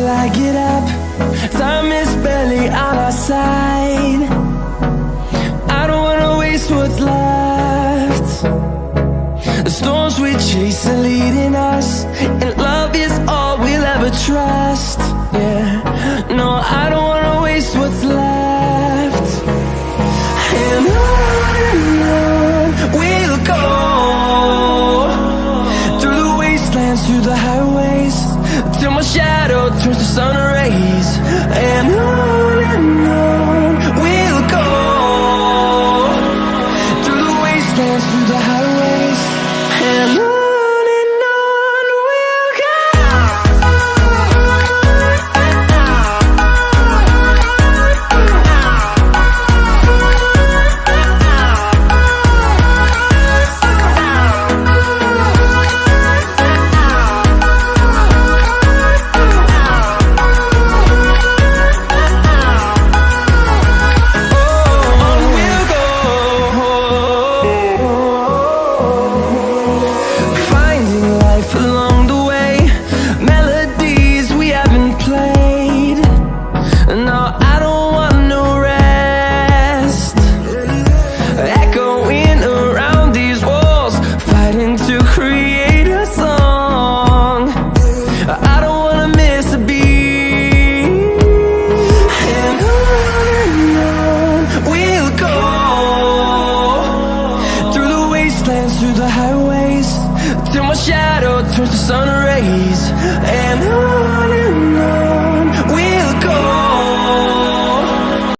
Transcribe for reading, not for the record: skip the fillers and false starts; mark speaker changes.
Speaker 1: till I get up. Time is barely on our side. I don't wanna waste what's left. The storms we chase are leading us, and love is all we'll ever trust. Yeah, no, I don't wanna waste what's left. And on we'll go, through the wastelands, through the highways, till my shadow turns to sun